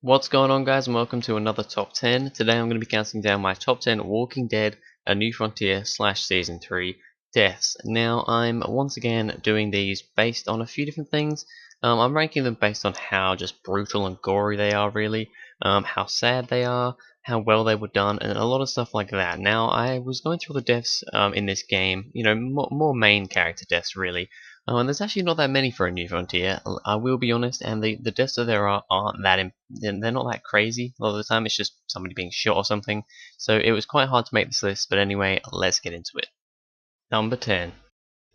What's going on, guys, and welcome to another top 10. Today I'm going to be counting down my top 10 Walking Dead A New Frontier / Season 3 deaths. Now, I'm once again doing these based on a few different things. I'm ranking them based on how just brutal and gory they are, really, how sad they are, how well they were done, and a lot of stuff like that. Now, I was going through the deaths in this game, more main character deaths, really. And there's actually not that many for A New Frontier, I will be honest, and the deaths that there aren't that, they're not that crazy. A lot of the time it's just somebody being shot or something, so it was quite hard to make this list, but anyway, let's get into it. Number 10.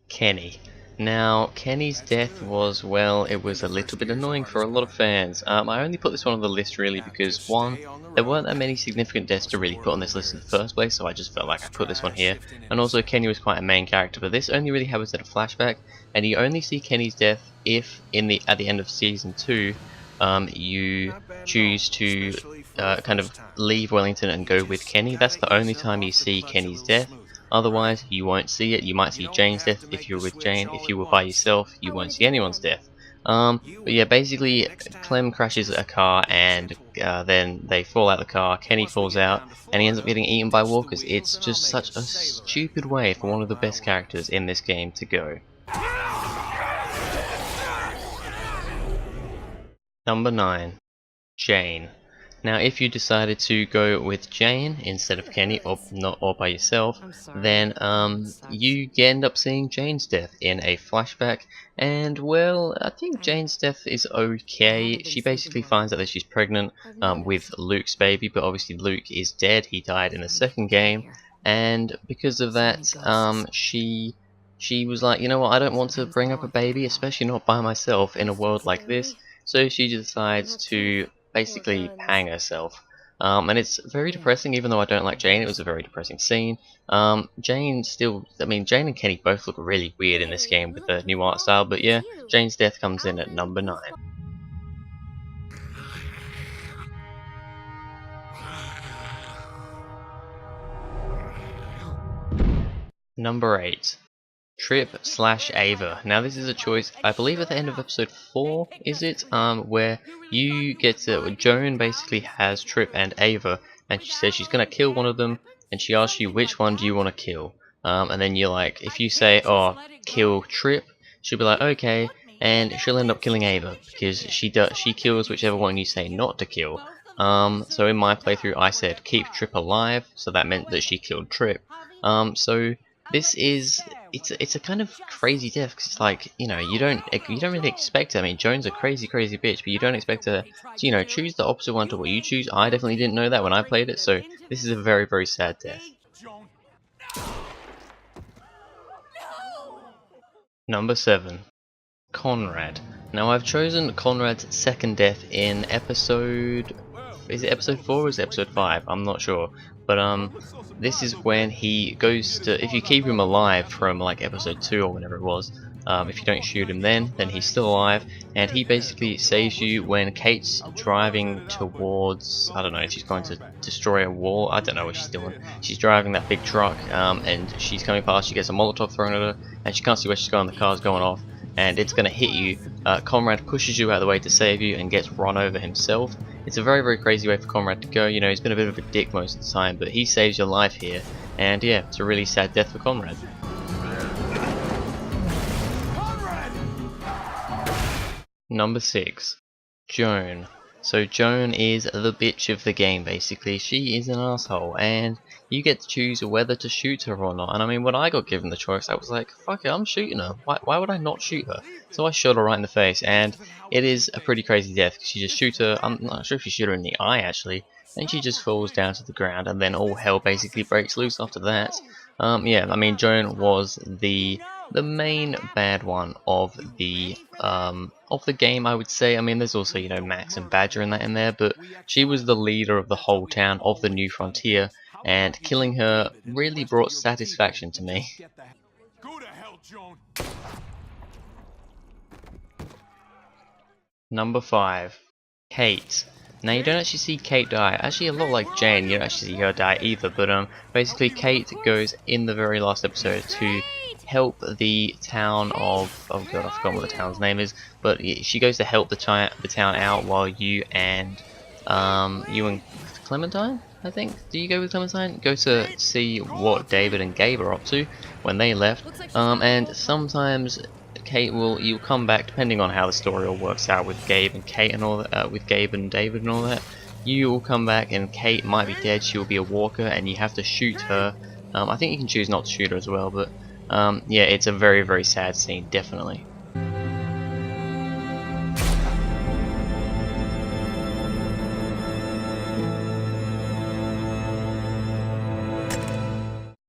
Kenny. Now, Kenny's death was, well, it was a little bit annoying for a lot of fans. I only put this one on the list really because, one, there weren't that many significant deaths to really put on this list in the first place, so I just felt like I put this one here. And also, Kenny was quite a main character, but this only really happens in a flashback, and you only see Kenny's death if, at the end of Season 2, you choose to kind of leave Wellington and go with Kenny. That's the only time you see Kenny's death. Otherwise, you won't see it. You might see Jane's death if you're with Jane. If you were by yourself, you won't see anyone's death. But yeah, basically, Clem crashes a car and then they fall out of the car. Kenny falls out and he ends up getting eaten by walkers. It's just such a stupid way for one of the best characters in this game to go. Number 9. Jane. Now, if you decided to go with Jane instead of Kenny, or by yourself, then you end up seeing Jane's death in a flashback. And well, I think Jane's death is okay. She basically finds out that she's pregnant with Luke's baby, but obviously Luke is dead. He died in the second game, and because of that, she was like, you know what? I don't want to bring up a baby, especially not by myself in a world like this. So she decides to basically hang herself. And it's very depressing, even though I don't like Jane. It was a very depressing scene. Jane and Kenny both look really weird in this game with the new art style, but yeah, Jane's death comes in at number 9. Number 8. Trip/Ava. Now this is a choice, I believe at the end of episode 4, is it? Where you get to, Joan basically has Trip and Ava, and she says she's gonna kill one of them, and she asks you which one do you want to kill. And then you're like, if you say, oh, kill Trip, she'll be like, okay, and she'll end up killing Ava, because she kills whichever one you say not to kill. So in my playthrough I said keep Trip alive, so that meant that she killed Trip. So this is, it's a kind of crazy death, because it's like, you don't really expect it. I mean, Joan's a crazy bitch, but you don't expect her to, choose the opposite one to what you choose. I definitely didn't know that when I played it, so this is a very sad death. Number 7. Conrad. Now I've chosen Conrad's second death in episode, is it episode 4 or is it episode 5? I'm not sure. But this is when he goes to, if you keep him alive from like episode 2 or whenever it was, if you don't shoot him then he's still alive, and he basically saves you when Kate's driving towards, I don't know, if she's going to destroy a wall, I don't know what she's doing. She's driving that big truck, and she's coming past, she gets a Molotov thrown at her, and she can't see where she's going, the car's going off, and it's going to hit you. Conrad pushes you out of the way to save you and gets run over himself. It's a very crazy way for Conrad to go. He's been a bit of a dick most of the time, but he saves your life here, and yeah, it's a really sad death for Conrad. Number 6. Joan. So Joan is the bitch of the game, basically. She is an asshole, and you get to choose whether to shoot her or not. And I mean, when I got given the choice, I was like, fuck it, I'm shooting her. Why would I not shoot her? So I shot her right in the face, and it is a pretty crazy death, because you just shoot her, I'm not sure if you shoot her in the eye actually, and she just falls down to the ground, and then all hell basically breaks loose after that. Yeah, I mean, Joan was the main bad one of the game, I would say. I mean, there's also, Max and Badger and that in there, but she was the leader of the whole town of the New Frontier, and killing her really brought satisfaction to me. Number 5. Kate. Now, you don't actually see Kate die. Actually, a lot like Jane, you don't actually see her die either, but basically Kate goes in the very last episode to help the town of, oh god, I forgot what the town's name is, but she goes to help the town out while you and you and Clementine, I think. Do you go with Clementine? Go to see what David and Gabe are up to when they left. And sometimes you'll come back depending on how the story all works out with Gabe and Kate and all that, with Gabe and David and all that. You will come back and Kate might be dead. She'll be a walker, and you have to shoot her. I think you can choose not to shoot her as well, but yeah, it's a very, very sad scene, definitely.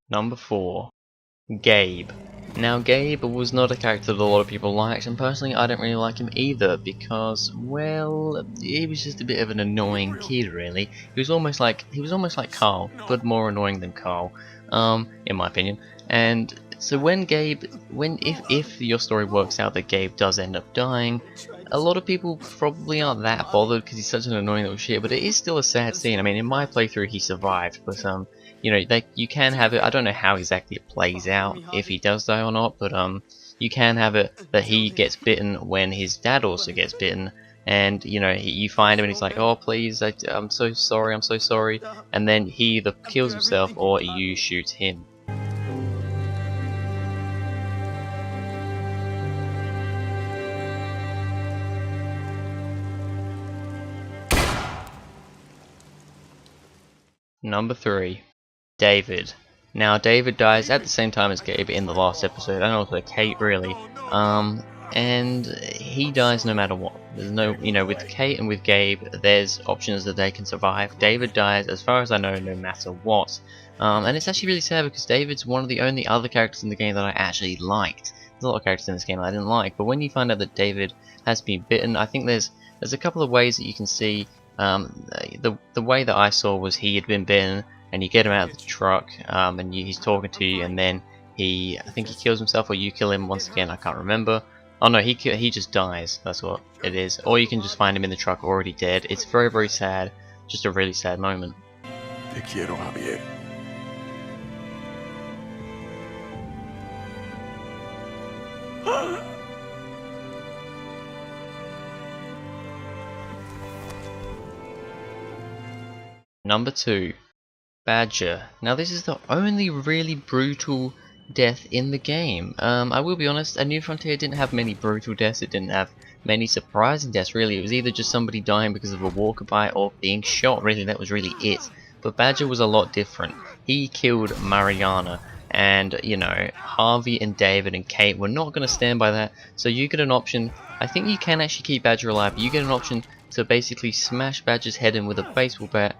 Number 4. Gabe. Now Gabe was not a character that a lot of people liked, and personally I don't really like him either because, well, he was just a bit of an annoying kid really. He was almost like Carl, but more annoying than Carl, in my opinion. And so if your story works out that Gabe does end up dying, a lot of people probably aren't that bothered because he's such an annoying little shit, but it is still a sad scene. I mean, in my playthrough he survived, but you know, you can have it. I don't know how exactly it plays out if he does die or not, but you can have it that he gets bitten when his dad also gets bitten, and you know, you find him and he's like, "Oh, please, I'm so sorry," and then he either kills himself or you shoot him. Number 3. David. Now David dies at the same time as Gabe in the last episode, and also Kate really. And he dies no matter what. There's no, you know, with Kate and with Gabe, there's options that they can survive. David dies, as far as I know, no matter what. And it's actually really sad because David's one of the only other characters in the game that I actually liked. There's a lot of characters in this game I didn't like, but when you find out that David has been bitten, I think there's a couple of ways that you can see. The way that I saw was he had been bitten, and you get him out of the truck, and he's talking to you, and then I think he kills himself, or you kill him once again, I can't remember. Oh no, he just dies, that's what it is. Or you can just find him in the truck already dead. It's very, very sad, just a really sad moment. Te quiero, Javier. Number 2. Badger. Now this is the only really brutal death in the game. I will be honest, A New Frontier didn't have many brutal deaths, it didn't have many surprising deaths really. It was either just somebody dying because of a walkabout or being shot, really, that was really it. But Badger was a lot different. He killed Maryana, and you know, Harvey and David and Kate were not going to stand by that, so you get an option. I think you can actually keep Badger alive. You get an option to basically smash Badger's head in with a baseball bat.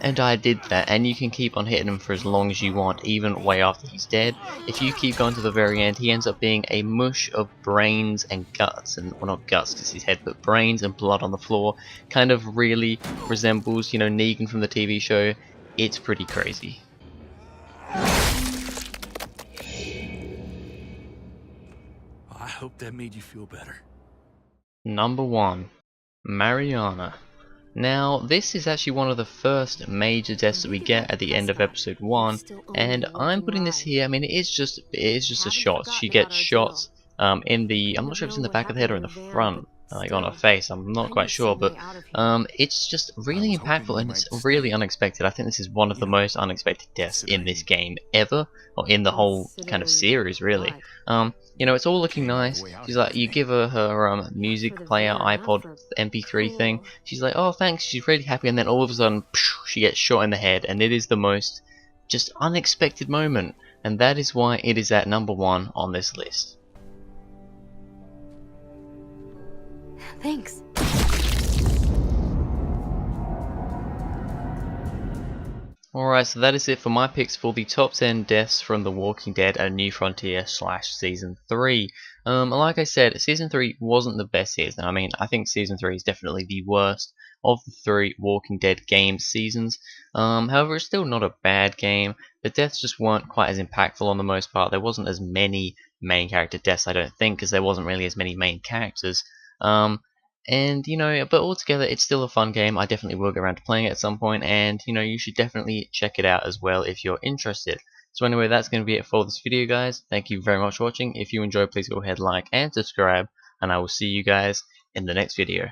And I did that, and you can keep on hitting him for as long as you want, even way after he's dead. If you keep going to the very end, he ends up being a mush of brains and guts, and well, not guts because his head, but brains and blood on the floor. Kind of really resembles, you know, Negan from the TV show. It's pretty crazy. I hope that made you feel better. Number 1. Maryana. Now, this is actually one of the first major deaths that we get at the end of episode 1, and I'm putting this here. I mean, it is just a shot. She gets shot in the, I'm not sure if it's in the back of the head or in the front, like on her face. I'm not quite sure, but it's just really impactful and it's really unexpected. I think this is one of the most unexpected deaths in this game ever, or in the whole kind of series, really. You know, it's all looking nice. She's like, you give her music player, iPod, MP3 thing. She's like, oh thanks, she's really happy, and then all of a sudden, she gets shot in the head, and it is the most just unexpected moment, and that is why it is at number 1 on this list. Thanks. Alright, so that is it for my picks for the top 10 deaths from The Walking Dead A New Frontier / Season 3. Like I said, Season 3 wasn't the best season. I mean, I think Season 3 is definitely the worst of the 3 Walking Dead game seasons. However, it's still not a bad game. The deaths just weren't quite as impactful on the most part. There wasn't as many main character deaths, I don't think, because there wasn't really as many main characters. And you know, but altogether it's still a fun game. I definitely will get around to playing it at some point, and you know, you should definitely check it out as well if you're interested. So anyway, that's going to be it for this video, guys. Thank you very much for watching. If you enjoyed, please go ahead, like and subscribe, and I will see you guys in the next video.